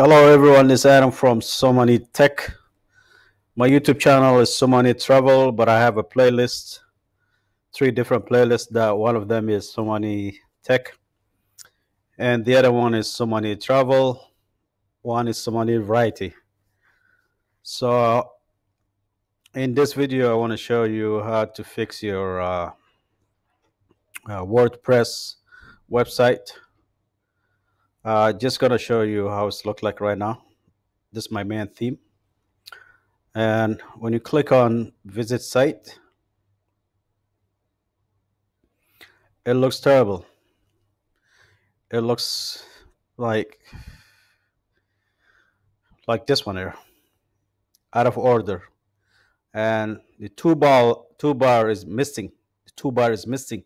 Hello everyone, this is Adam from So Many Tech. My YouTube channel is So Many Travel, but I have a playlist, 3 different playlists. That one of them is So Many Tech, and the other one is So Many Travel. One is So Many Variety. So in this video, I want to show you how to fix your WordPress website. Just gonna show you how it's look like right now. This is my main theme. And when you click on visit site, it looks terrible. It looks like this one here, out of order, and the toolbar is missing. The toolbar is missing.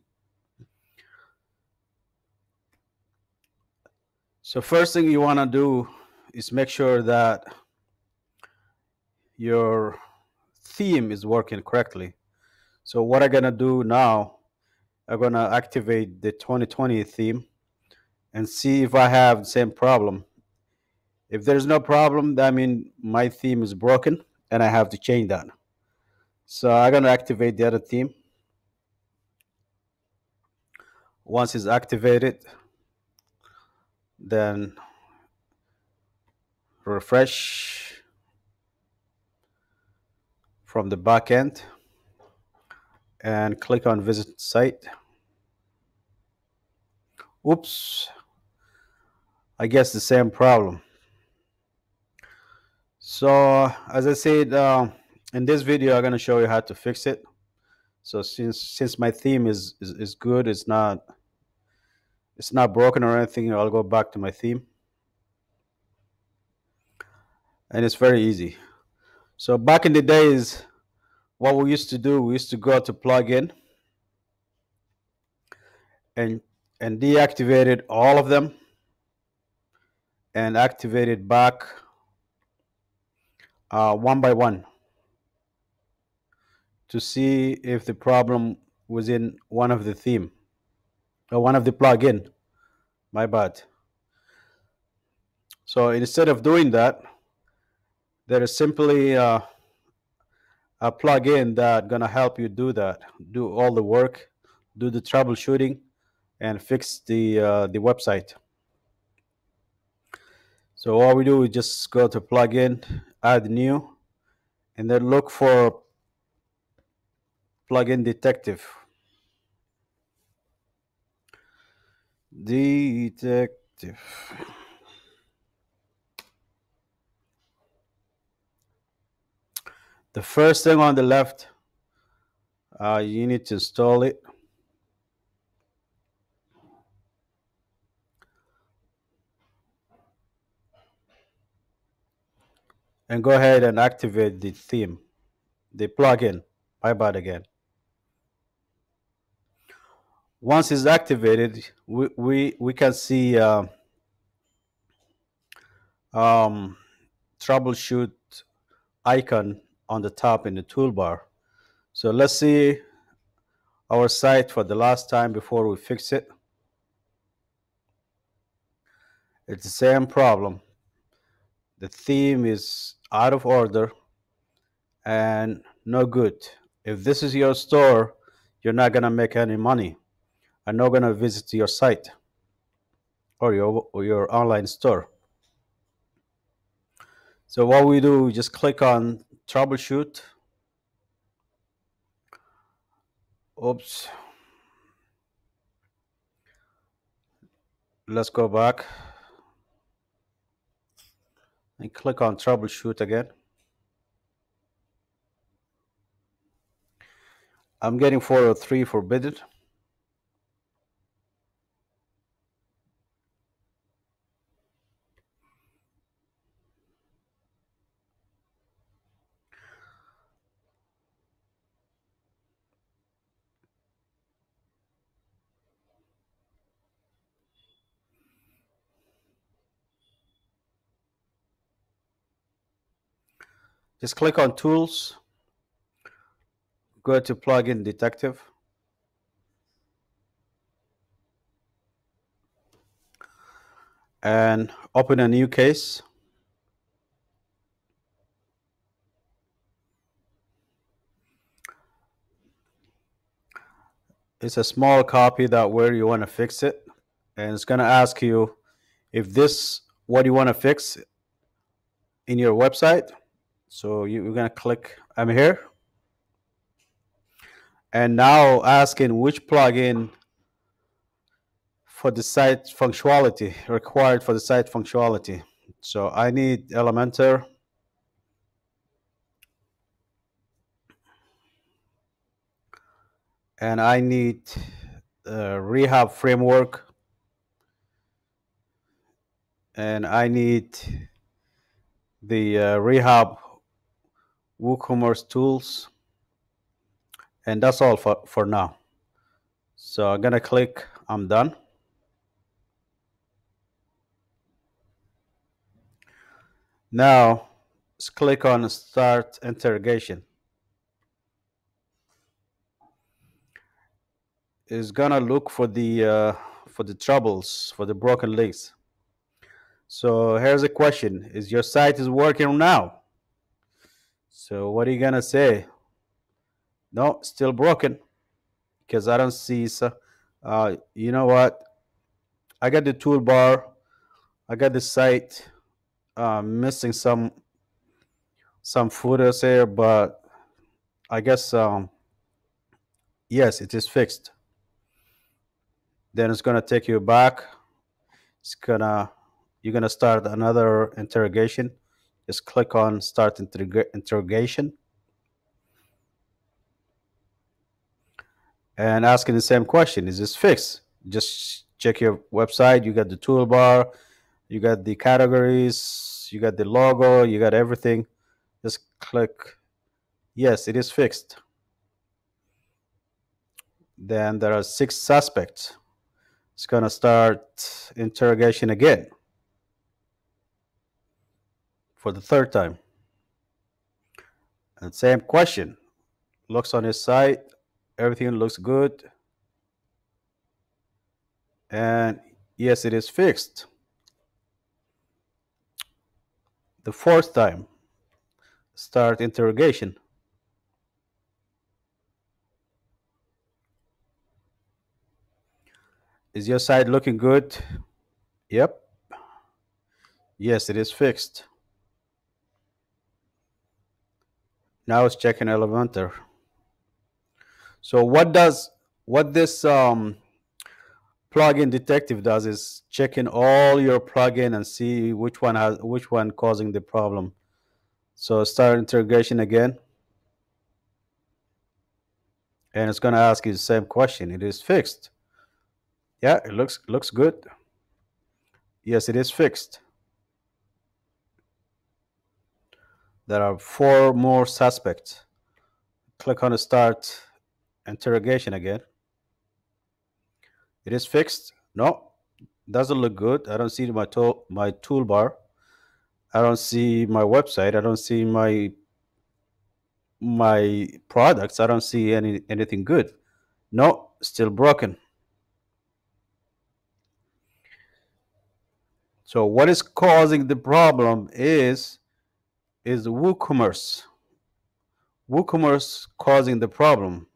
So first thing you want to do is make sure that your theme is working correctly. So what I'm gonna do now, I'm gonna activate the 2020 theme and see if I have the same problem. If there's no problem, that means my theme is broken and I have to change that. So I'm gonna activate the other theme. Once it's activated, then refresh from the back end and click on visit site. Oops, I guess the same problem. So as I said, in this video I'm going to show you how to fix it. So since my theme is good, it's not broken or anything, I'll go back to my theme, and it's very easy. So back in the days, what we used to do, we used to go to plugin and deactivated all of them and activated back one by one to see if the problem was in one of the theme or one of the plugin. My bad. So instead of doing that, there is simply a plugin that gonna help you do that, do all the work, do the troubleshooting, and fix the website. So all we do is just go to plugin, add new, and then look for plugin detective. Detective. The first thing on the left, you need to install it. And go ahead and activate the theme, the plugin. My bad again. Once it's activated, we can see troubleshoot icon on the top in the toolbar. So let's see our site for the last time before we fix it. It's the same problem. The theme is out of order and no good. If this is your store, you're not gonna make any money. I'm not gonna visit your site or your online store. So what we do, we just click on troubleshoot. Oops. Let's go back and click on troubleshoot again. I'm getting 403 forbidden. Just click on tools, go to plugin detective, and open a new case. it's a small copy that where you want to fix it, and it's going to ask you if this what you want to fix in your website. So you're going to click I'm here, and now asking which plugin for the site functionality required for the site functionality. So I need Elementor, and I need Rehab framework, and I need the Rehab WooCommerce tools, and that's all for now. So I'm gonna click I'm done. Now let's click on start interrogation. It's gonna look for the troubles, for the broken links. So here's a question: is your site is working now? So what are you gonna say? No, still broken, because I don't see. So, you know what? I got the toolbar. I got the site missing some footers here, but I guess yes, it is fixed. Then it's gonna take you back. You're gonna start another interrogation. Just click on start interrogation, and asking the same question: is this fixed? Just check your website. You got the toolbar, you got the categories, you got the logo, you got everything. Just click yes, it is fixed. Then there are 6 suspects. It's gonna start interrogation again for the 3rd time. And same question. Looks on his site, everything looks good. And yes, it is fixed. The 4th time, start interrogation. Is your site looking good? Yep. Yes, it is fixed. Now it's checking Elementor. So what this plugin detective does is checking all your plugin and see which one causing the problem. So start interrogation again, and it's going to ask you the same question. It is fixed. Yeah, it looks good. Yes, it is fixed. There are 4 more suspects. Click on the start interrogation again. It is fixed. No, doesn't look good. I don't see my toolbar. I don't see my website. I don't see my products. I don't see anything good. No, still broken. So what is causing the problem is WooCommerce. WooCommerce causing the problem.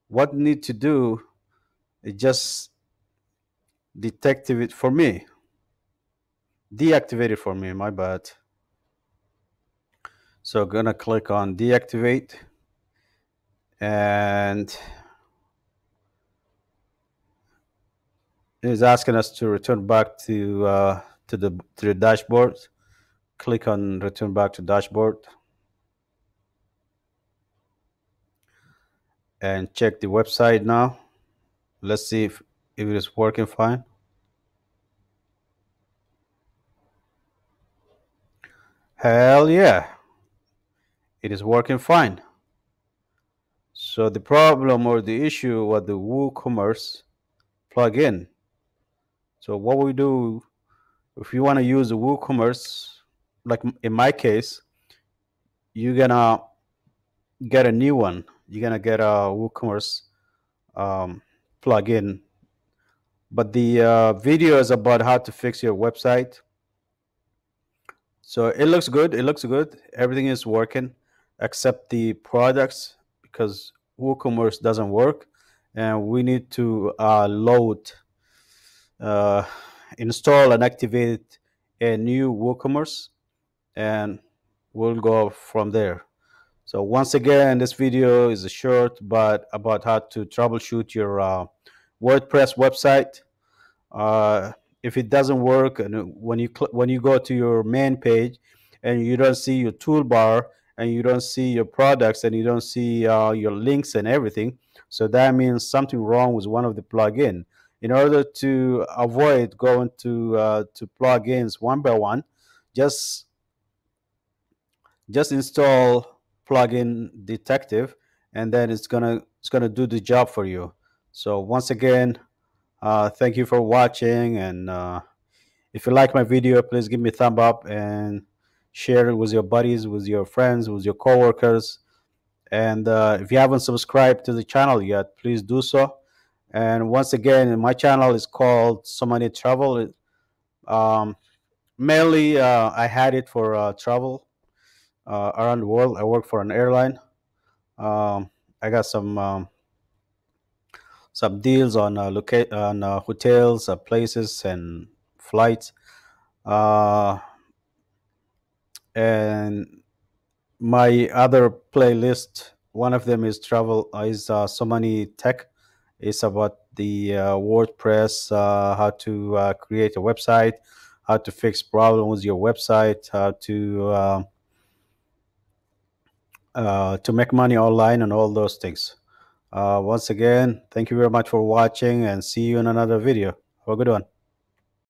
What need to do is just deactivate it for me. Deactivate it for me, my bad. So gonna click on deactivate, and it's asking us to return back to the dashboard. Click on return back to dashboard and check the website now. Let's see if it is working fine. Hell yeah, it is working fine. So the problem or the issue was the WooCommerce plugin. So what we do, if you want to use the WooCommerce, like in my case, you're gonna get a new one. You're gonna get a WooCommerce plugin. But the video is about how to fix your website. So it looks good. It looks good. Everything is working except the products, because WooCommerce doesn't work. and we need to load, uh, install and activate a new WooCommerce, and we'll go from there. So once again, this video is a short but about how to troubleshoot your WordPress website. uh, if it doesn't work, and when you go to your main page and you don't see your toolbar, and you don't see your products, and you don't see your links and everything, so that means something wrong with one of the plugin. In order to avoid going to plugins one by one, just install plugin detective, and then it's gonna do the job for you. So once again, thank you for watching, and if you like my video, please give me a thumb up and share it with your buddies, with your friends, with your coworkers. And if you haven't subscribed to the channel yet, please do so. And once again, my channel is called So Many Travel. Um, Mainly, I had it for travel around the world. I work for an airline. I got some deals on hotels, places, and flights. Uh, and my other playlist, one of them is travel, is so many tech. It's about the WordPress, how to create a website, how to fix problems with your website, how to make money online, and all those things. Once again, thank you very much for watching, and see you in another video. Have a good one.